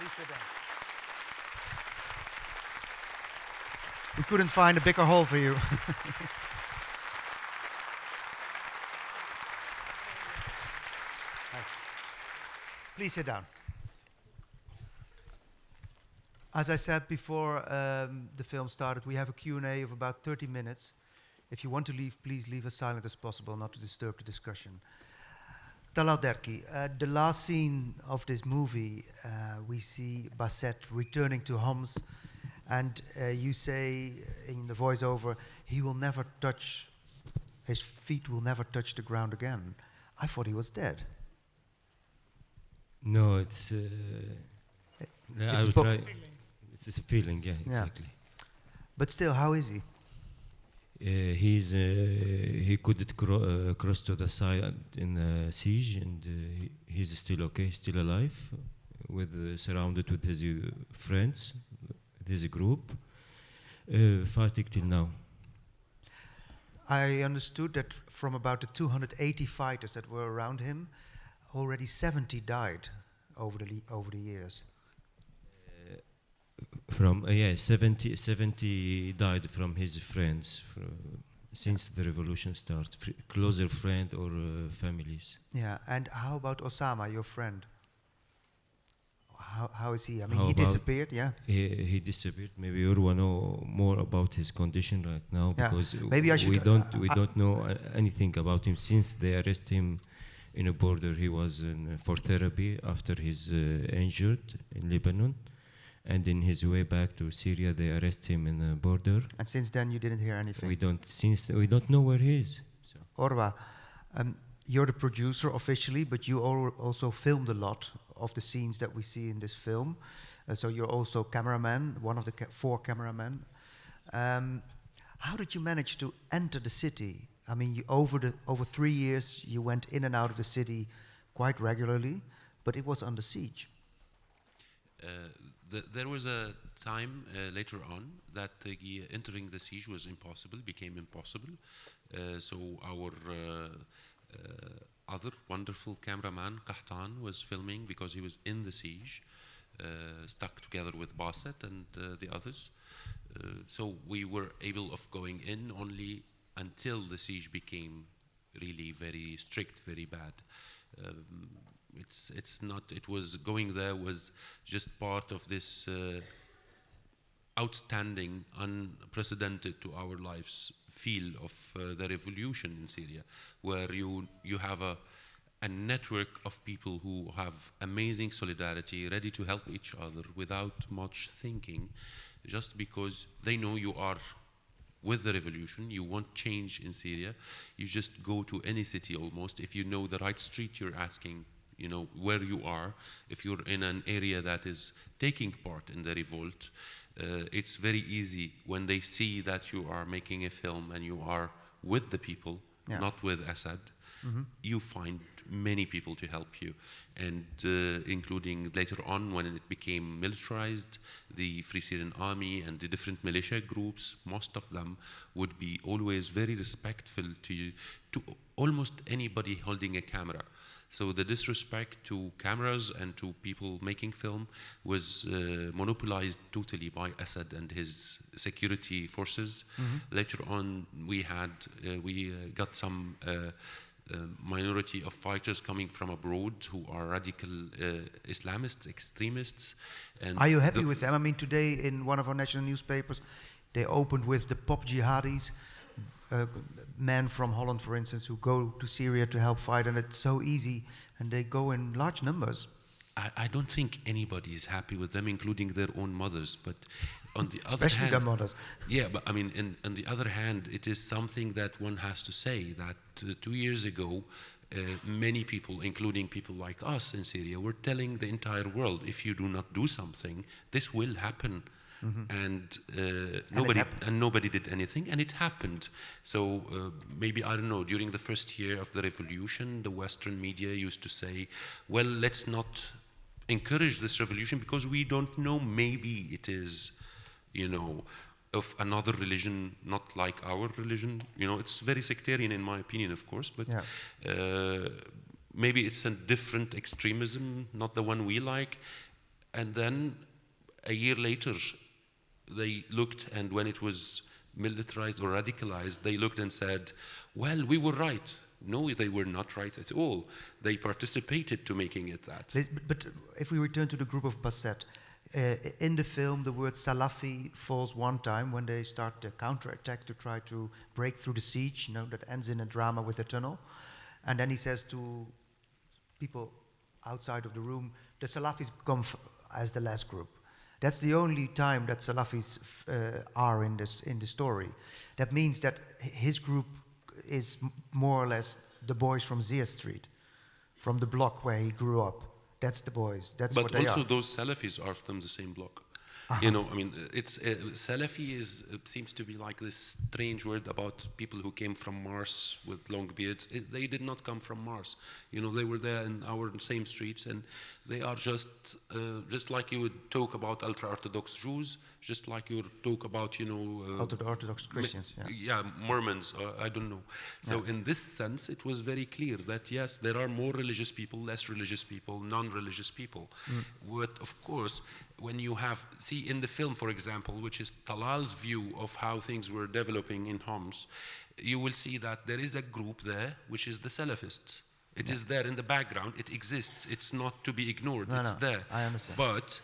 Please sit down. We couldn't find a bigger hole for you. Please sit down. As I said before the film started, we have a Q&A of about 30 minutes. If you want to leave, please leave as silent as possible, not to disturb the discussion. Talal Derki, the last scene of this movie, we see Basset returning to Homs, and you say in the voiceover, he will never touch, his feet will never touch the ground again. I thought he was dead. No, it's I will try. It's a feeling, yeah, exactly. But still, how is he? He couldn't cross to the side in a siege, and he's still okay, still alive, surrounded with his friends, with his group, fighting till now. I understood that from about the 280 fighters that were around him, already 70 died over the years. 70 died from his friends since the revolution started, closer friend or families. Yeah, and how about Osama, your friend? How is he? I mean, How he disappeared, yeah? He disappeared. Maybe Orwa know more about his condition right now, because maybe I should, we don't know anything about him since they arrested him in a border. He was for therapy after he's injured in Lebanon. And in his way back to Syria, they arrest him in a border. And since then, you didn't hear anything? We don't know where he is. So. Orwa, you're the producer officially, but you also filmed a lot of the scenes that we see in this film. So you're also cameraman, one of the 4 cameramen. How did you manage to enter the city? I mean, over 3 years, you went in and out of the city quite regularly, but it was under siege. There was a time later on that entering the siege was impossible, became impossible. So our other wonderful cameraman, Kahtan, was filming because he was in the siege, stuck together with Basset and the others. So we were able of going in only until the siege became really very strict, very bad. It's not, it was going there was just part of this outstanding, unprecedented to our lives feel of the revolution in Syria, where you have a network of people who have amazing solidarity, ready to help each other without much thinking, just because they know you are with the revolution, you want change in Syria, you just go to any city almost. If you know the right street, you're asking, you know, where you are. If you're in an area that is taking part in the revolt, it's very easy when they see that you are making a film and you are with the people, not with Assad. You find many people to help you, and including later on when it became militarized, the Free Syrian Army and the different militia groups, most of them would be always very respectful to you, to almost anybody holding a camera. So the disrespect to cameras and to people making film was monopolized totally by Assad and his security forces. Later on, we got some minority of fighters coming from abroad who are radical Islamists, extremists. And are you happy with them? I mean, today in one of our national newspapers, they opened with the pop jihadis, men from Holland, for instance, who go to Syria to help fight, and it's so easy, and they go in large numbers. I don't think anybody is happy with them, including their own mothers. But on the other especially hand, their mothers. Yeah, but I mean, on the other hand, it is something that one has to say that 2 years ago, many people, including people like us in Syria, were telling the entire world, if you do not do something, this will happen. And nobody did anything, and it happened. So maybe, I don't know, during the first year of the revolution, the Western media used to say, well, let's not encourage this revolution because we don't know, maybe it is, you know, of another religion, not like our religion. You know, it's very sectarian in my opinion, of course, but maybe it's a different extremism, not the one we like. And then a year later, they looked, and when it was militarized or radicalized, they looked and said, well, we were right. No, they were not right at all. They participated to making it that. But if we return to the group of Basset, in the film, the word Salafi falls one time when they start the counterattack to try to break through the siege, that ends in a drama with a tunnel. And then he says to people outside of the room, the Salafis come as the last group. That's the only time that Salafis are in the story. That means that his group is more or less the boys from Zia Street, from the block where he grew up. That's the boys. That's what they are. But also those Salafis are from the same block. It's Salafi seems to be like this strange word about people who came from Mars with long beards. They did not come from Mars. They were there in our same streets, and they are just like you would talk about ultra-Orthodox Jews, just like you would talk about Orthodox Christians. Mormons. I don't know. So in this sense, it was very clear that yes, there are more religious people, less religious people, non-religious people. But of course, when you see in the film, for example, which is Talal's view of how things were developing in Homs, you will see that there is a group there, which is the Salafists. It is there in the background. It exists. It's not to be ignored. It's there. I understand. But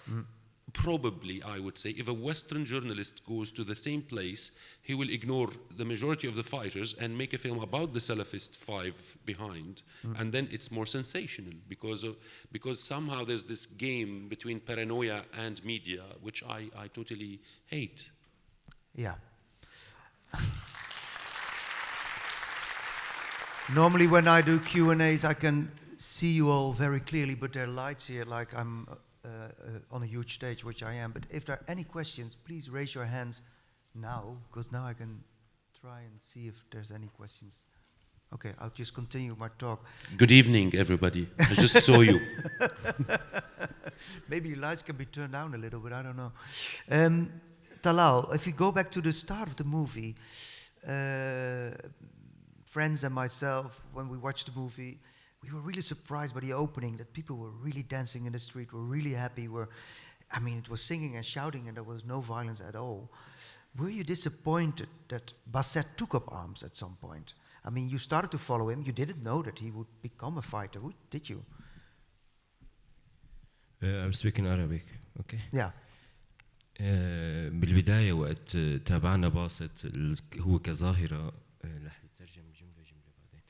probably, I would say, if a Western journalist goes to the same place, he will ignore the majority of the fighters and make a film about the Salafist five behind, and then it's more sensational because somehow there's this game between paranoia and media, which I totally hate. Yeah. Normally when I do Q&As, I can see you all very clearly, but there are lights here like I'm on a huge stage, which I am. But if there are any questions, please raise your hands now, because now I can try and see if there's any questions. Okay, I'll just continue my talk. Good evening, everybody. I just saw you. Maybe the lights can be turned down a little bit, I don't know. Talal, if you go back to the start of the movie, friends and myself, when we watched the movie, we were really surprised by the opening, that people were really dancing in the street, were really happy, it was singing and shouting and there was no violence at all. Were you disappointed that Basset took up arms at some point? You started to follow him, you didn't know that he would become a fighter, did you? I'm speaking Arabic, okay? Yeah. بالبداية وقت تابعنا باسط هو كظاهرة رح نترجم جملة بعدين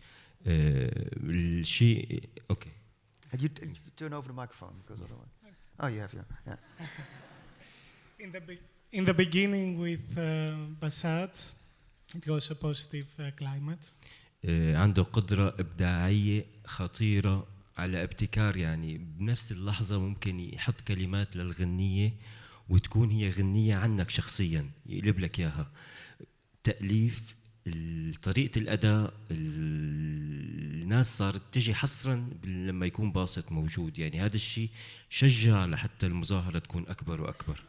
الشيء okay. And you turn over the microphone because otherwise. You have yeah. In the beginning with Basset, it was a positive climate. عنده قدرة إبداعية خطيرة على ابتكار، بنفس اللحظة ممكن يحط كلمات للغنية وتكون هي غنية عنك شخصيا، يقلب لك إياها. تأليف، طريقة الأداء، الناس صارت تجي حصرا لما يكون باسط موجود، هذا الشيء شجع لحتى المظاهرة تكون أكبر وأكبر.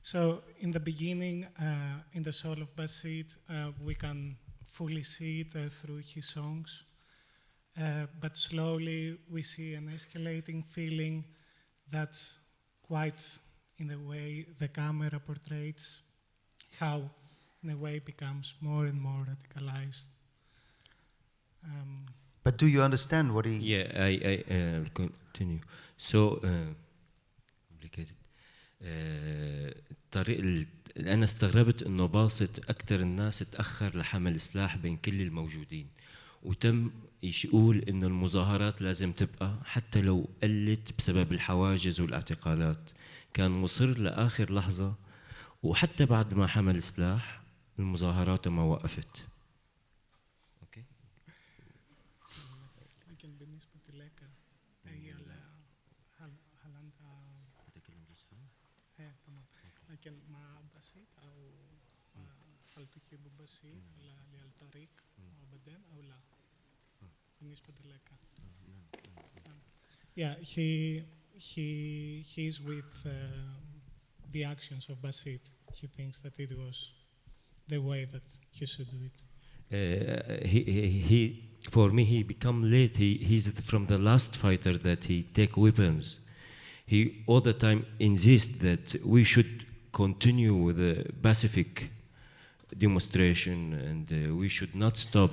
So in the beginning, in the soul of Basset, we can fully see it through his songs, but slowly we see an escalating feeling that's quite in the way the camera portrays how in a way becomes more and more radicalized. But do you understand what he... Yeah, I continue. So, complicated. أنا استغربت إنه باسط أكثر الناس تأخر لحمل سلاح بين كل الموجودين، وتم يقول إنه المظاهرات لازم تبقى حتى لو قلت بسبب الحواجز والاعتقالات. كان مصر لآخر لحظة، وحتى بعد ما حمل سلاح المظاهرات ما وقفت. أوكي. لكن بالنسبة لك هي هل أنت تتكلم بصحة؟ إيه تمام. لكن مع بسيط أو هل تحب بسيط للطريق أبدا أو لا؟ بالنسبة لك. Yeah, he's with the actions of Basset. He thinks that it was the way that he should do it. For me, he become late. He's from the last fighter that he take weapons. he all the time insists that we should continue with the pacific demonstration, and we should not stop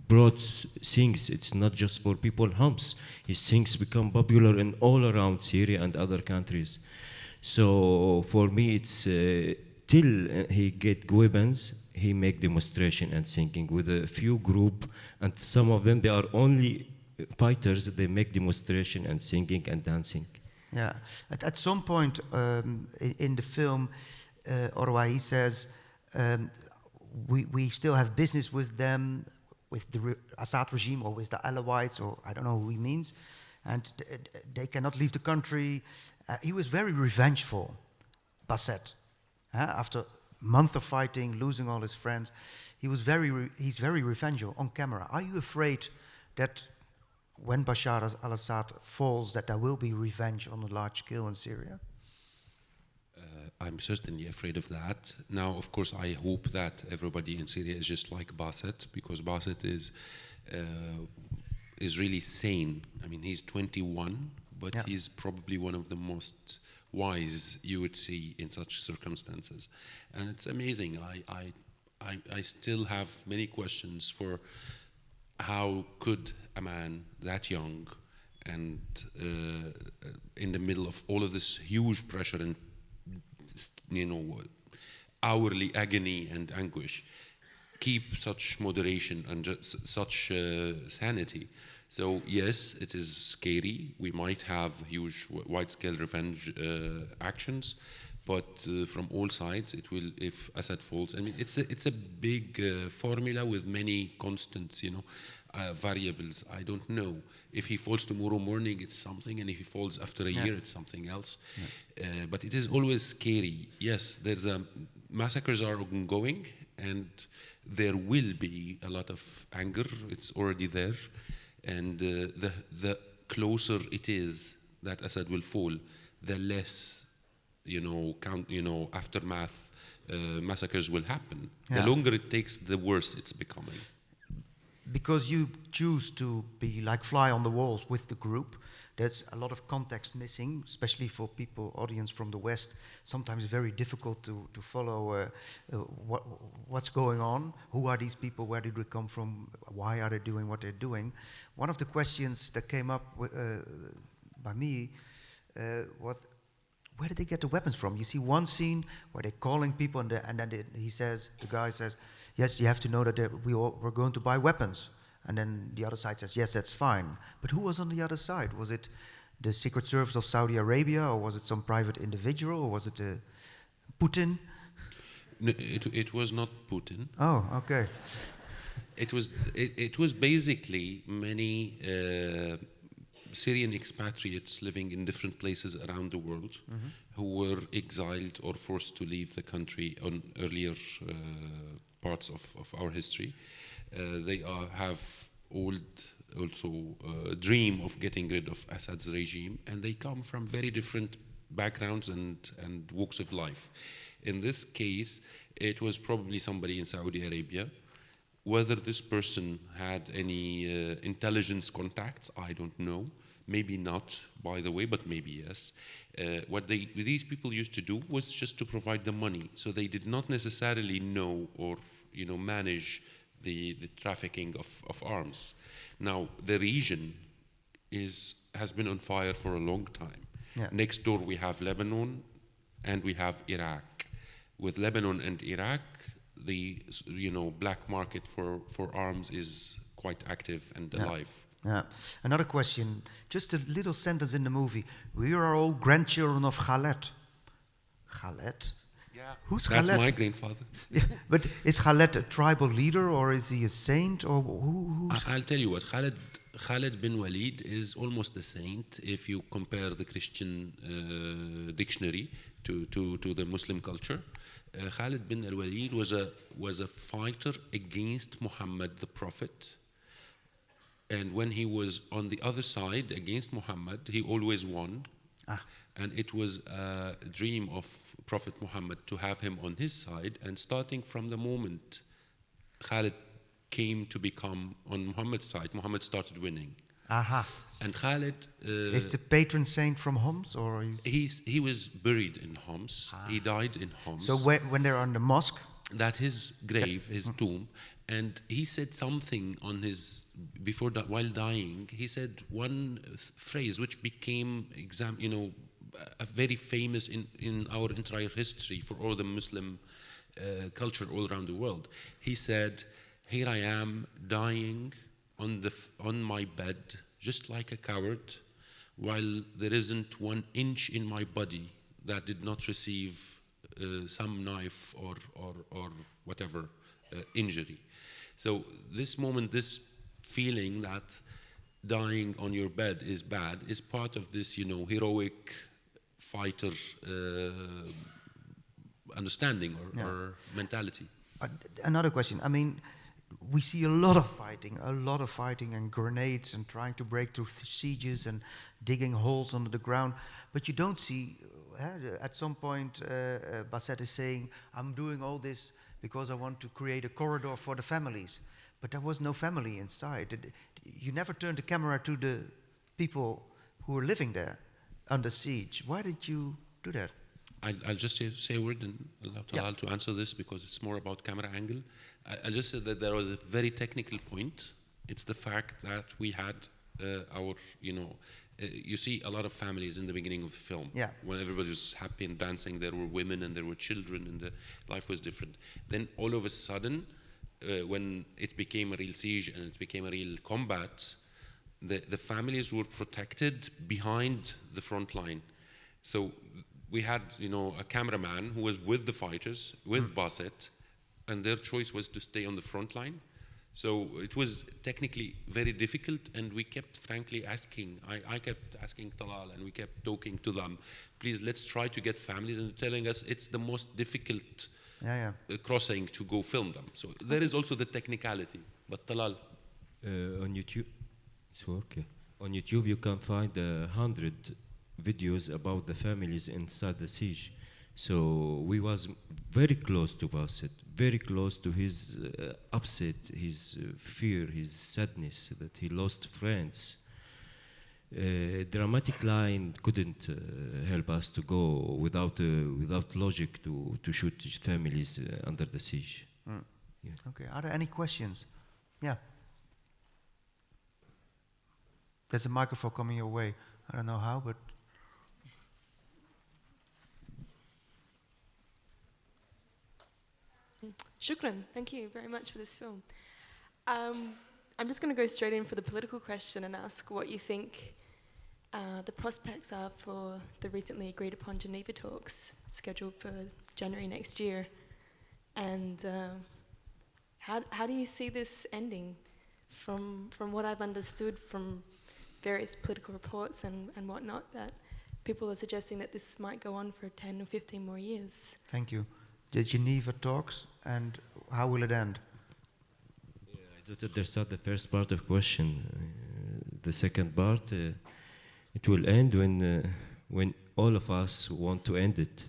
broad things. It's not just for people Homs. His things become popular in all around Syria and other countries. So for me, it's till he get weapons, he make demonstration and singing with a few group, and some of them they are only fighters. They make demonstration and singing and dancing. Yeah. At some point in the film, Orwa, he says, we still have business with them, with the Assad regime or with the Alawites, or I don't know who he means, and they cannot leave the country. He was very revengeful, Basset. After a month of fighting, losing all his friends, he's very revengeful on camera. Are you afraid that when Bashar al-Assad falls, that there will be revenge on a large scale in Syria? I'm certainly afraid of that. Now, of course, I hope that everybody in Syria is just like Basset, because Basset is really sane. I mean, he's 21, but yeah. he's probably one of the most wise you would see in such circumstances. And it's amazing. I still have many questions for how could a man that young and in the middle of all of this huge pressure and hourly agony and anguish keep such moderation and such sanity. So yes, it is scary. We might have huge wide-scale revenge actions, but from all sides, it will. If Assad falls, I mean, it's a big formula with many constants, variables. I don't know. If he falls tomorrow morning, it's something, and if he falls after a year, it's something else. Yeah. But it is always scary. Yes, there's massacres are ongoing, and there will be a lot of anger. It's already there, and the closer it is that Assad will fall, the less aftermath massacres will happen. Yeah. The longer it takes, the worse it's becoming. Because you choose to be like fly on the walls with the group, there's a lot of context missing, especially for audience from the West. Sometimes very difficult to follow what's going on. Who are these people? Where did they come from? Why are they doing what they're doing? One of the questions that came up by me was, where did they get the weapons from? You see one scene where they're calling people, and then the guy says, yes, you have to know that we're going to buy weapons. And then the other side says, yes, that's fine. But who was on the other side? Was it the Secret Service of Saudi Arabia, or was it some private individual, or was it Putin? No, it was not Putin. Oh, okay. It was basically many Syrian expatriates living in different places around the world who were exiled or forced to leave the country on earlier parts of our history. They have a dream of getting rid of Assad's regime, and they come from very different backgrounds and walks of life. In this case, it was probably somebody in Saudi Arabia. Whether this person had any intelligence contacts, I don't know. Maybe not, by the way, but maybe yes. What these people used to do was just to provide the money. So they did not necessarily know or manage the trafficking of arms. Now, the region has been on fire for a long time. Yeah. Next door we have Lebanon and we have Iraq. With Lebanon and Iraq, the black market for arms is quite active and alive. Yeah. Another question, just a little sentence in the movie. We are all grandchildren of Khaled. Khaled? Yeah. Who's Khaled? That's my grandfather. Yeah, but is Khaled a tribal leader, or is he a saint, or who's I'll tell you what, Khaled bin Walid is almost a saint if you compare the Christian dictionary to the Muslim culture. Khaled bin al-Walid was a fighter against Muhammad the Prophet. And when he was on the other side against Muhammad, he always won. And it was a dream of Prophet Muhammad to have him on his side. And starting from the moment Khaled came to become on Muhammad's side, Muhammad started winning. Aha. And Khaled Is the patron saint from Homs, or he was buried in Homs. He died in Homs. So when they're on the mosque, That his grave, his tomb, and he said something on his while dying. He said one phrase which became a very famous in our entire history for all the Muslim culture all around the world. He said, "Here I am dying on my bed, just like a coward, while there isn't 1 inch in my body that did not receive some knife or whatever injury." So this moment, this feeling that dying on your bed is bad is part of this, heroic fighter understanding or mentality. Another question. I mean, we see a lot of fighting and grenades and trying to break through sieges and digging holes under the ground, but you don't see. At some point, Basset is saying, "I'm doing all this because I want to create a corridor for the families." But there was no family inside. You never turned the camera to the people who were living there under siege. Why did you do that? I'll just say a word and allow Talal to answer this because it's more about camera angle. I'll just say that there was a very technical point. It's the fact that we had our, you see a lot of families in the beginning of the film. Yeah. When everybody was happy and dancing, there were women and there were children and the life was different. Then all of a sudden, when it became a real siege and it became a real combat, the families were protected behind the front line. So we had, a cameraman who was with the fighters, with Basset, and their choice was to stay on the front line. So it was technically very difficult, and we kept frankly asking, I kept asking Talal, and we kept talking to them, please let's try to get families, and telling us it's the most difficult crossing to go film them. So there is also the technicality. But Talal. On YouTube, on YouTube you can find 100 videos about the families inside the siege. So we was very close to Basset, very close to his upset, his fear, his sadness that he lost friends. Dramatic line couldn't help us to go without logic to shoot families under the siege. Yeah. Okay, are there any questions? Yeah. There's a microphone coming your way. I don't know how, but... Shukran, thank you very much for this film. I'm just going to go straight in for the political question and ask what you think the prospects are for the recently agreed upon Geneva talks scheduled for January next year. And how do you see this ending? From what I've understood from various political reports and whatnot, that people are suggesting that this might go on for 10 or 15 more years. Thank you. The Geneva talks, and how will it end? Yeah, I don't understand the first part of the question. The second part, it will end when all of us want to end it,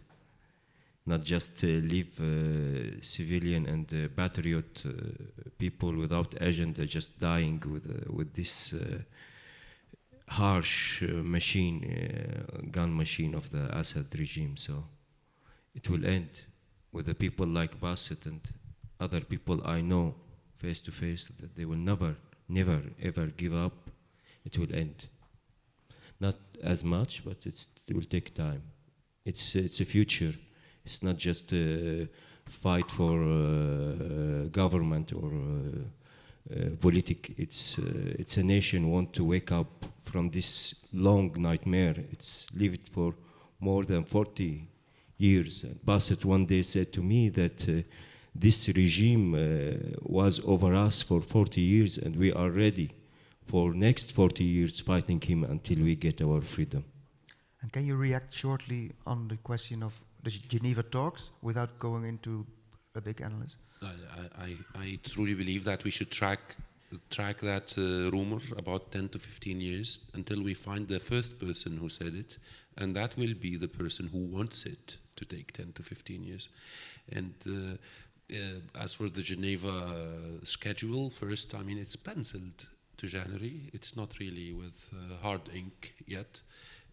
not just leave civilian and patriot people without agenda just dying with this harsh gun machine of the Assad regime. So it will end with the people like Basset and other people I know face to face, that they will never, ever give up. It will end. Not as much, but it will take time. It's a future. It's not just a fight for government or politic. It's a nation want to wake up from this long nightmare. It's lived for more than 40 years. And Basset one day said to me that this regime was over us for 40 years, and we are ready for next 40 years fighting him until we get our freedom. And can you react shortly on the question of the Geneva talks without going into a big analysis? I truly believe that we should track that rumor about 10 to 15 years until we find the first person who said it, and that will be the person who wants it to take 10 to 15 years. And as for the Geneva schedule, first, I mean, it's penciled. to January. It's not really with hard ink yet.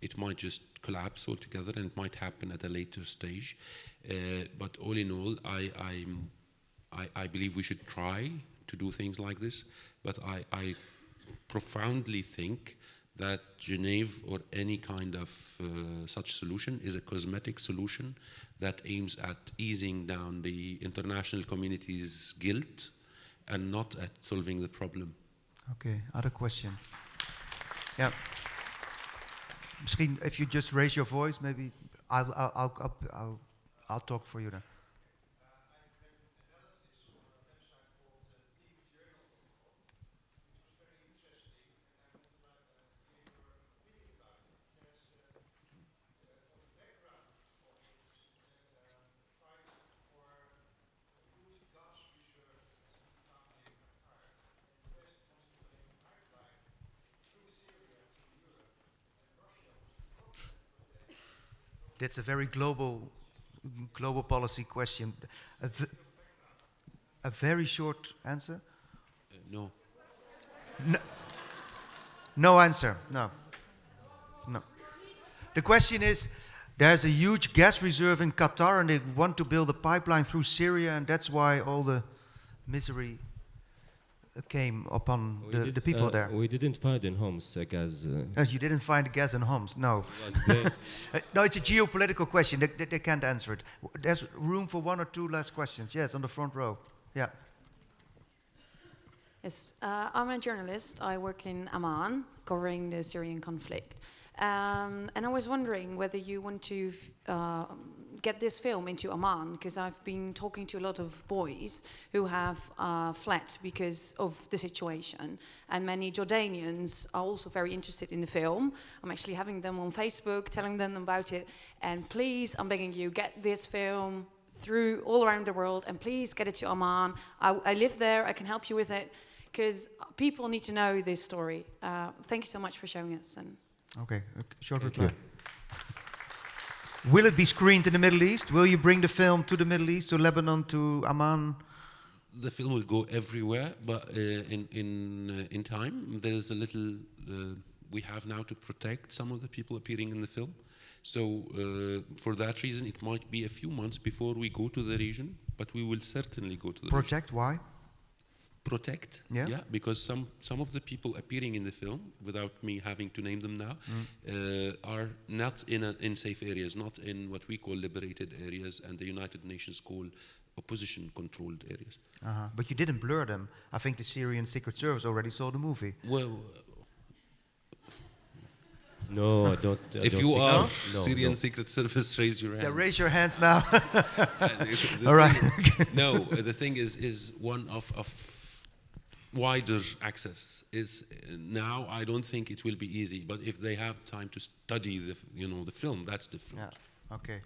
It might just collapse altogether, and it might happen at a later stage. But all in all, I believe we should try to do things like this. But I profoundly think that Geneva or any kind of such solution is a cosmetic solution that aims at easing down the international community's guilt and not at solving the problem. Okay, other questions? Yeah. Misschien, if you just raise your voice, maybe I'll talk for you then. That's a very global policy question. A very short answer? No. No answer. No. The question is, there's a huge gas reserve in Qatar and they want to build a pipeline through Syria, and that's why all the misery came upon the people there. We didn't find in Homs gas. You didn't find gas in Homs, no. No, it's a geopolitical question. They can't answer it. There's room for one or two last questions. Yes, on the front row. Yeah. Yes, I'm a journalist. I work in Amman, covering the Syrian conflict. And I was wondering whether you want to get this film into Amman, because I've been talking to a lot of boys who have fled because of the situation, and many Jordanians are also very interested in the film. I'm actually having them on Facebook, telling them about it, and please, I'm begging you, get this film through all around the world, and please get it to Amman. I live there, I can help you with it, because people need to know this story. Thank you so much for showing us. And okay, short reply. Will it be screened in the Middle East? Will you bring the film to the Middle East, to Lebanon, to Amman? The film will go everywhere, but in time, there's a little. We have now to protect some of the people appearing in the film. So for that reason, it might be a few months before we go to the region, but we will certainly go to the region. Protect? Why? Protect, yeah, because some of the people appearing in the film, without me having to name them now, are not in safe areas, not in what we call liberated areas, and the United Nations call opposition-controlled areas. But you didn't blur them. I think the Syrian Secret Service already saw the movie. Well, no, I don't. If you are Syrian Secret Service, raise your hand. Yeah, raise your hands now. All right. No, the thing is one of wider access is now. I don't think it will be easy, but if they have time to study the film, that's different. Yeah. Okay.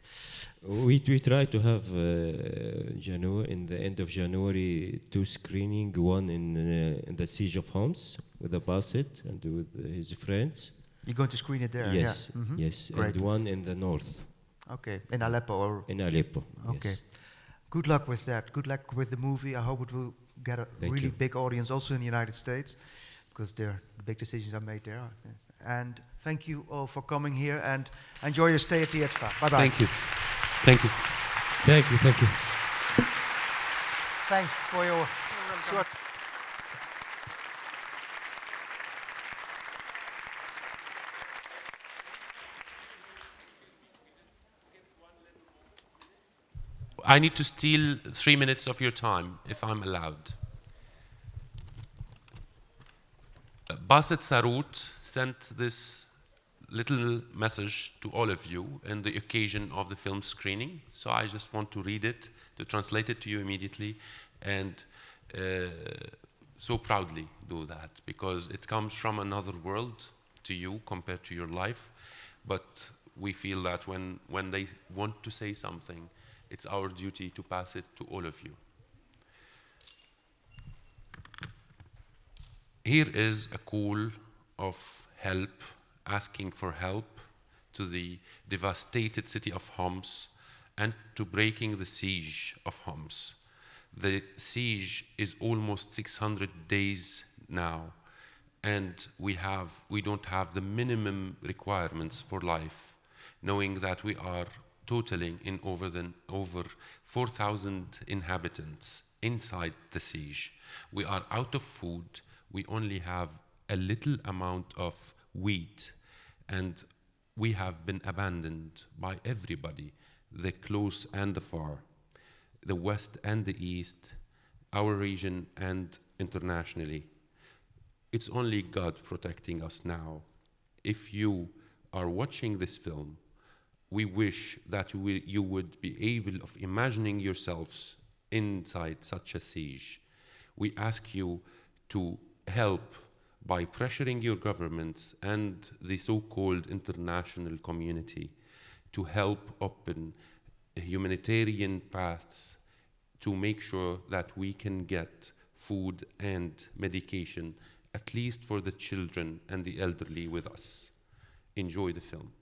We try to have in the end of January 2 screening, one in the siege of Homs with the Basset and with his friends. You're going to screen it there? Yes, yeah. Yes, Great. and one in the north. Okay, in Aleppo or? In Aleppo. Okay. Yes. Good luck with that. Good luck with the movie. I hope it will get a really big audience also in the United States, because the big decisions are made there. And thank you all for coming here, and enjoy your stay at the IDFA. Bye-bye. Thank you. Thank you. Thank you. Thank you. Thanks for your short... I need to steal 3 minutes of your time, if I'm allowed. Basset Sarut sent this little message to all of you on the occasion of the film screening. So I just want to read it, to translate it to you immediately, and so proudly do that, because it comes from another world to you compared to your life. But we feel that when they want to say something, it's our duty to pass it to all of you. Here is a call of help, asking for help to the devastated city of Homs and to breaking the siege of Homs. The siege is almost 600 days now, and we don't have the minimum requirements for life, knowing that we are totaling in over 4,000 inhabitants inside the siege. We are out of food. We only have a little amount of wheat, and we have been abandoned by everybody, the close and the far, the west and the east, our region and internationally. It's only God protecting us now. If you are watching this film, we wish that you would be able of imagining yourselves inside such a siege. We ask you to help by pressuring your governments and the so-called international community to help open humanitarian paths to make sure that we can get food and medication, at least for the children and the elderly with us. Enjoy the film.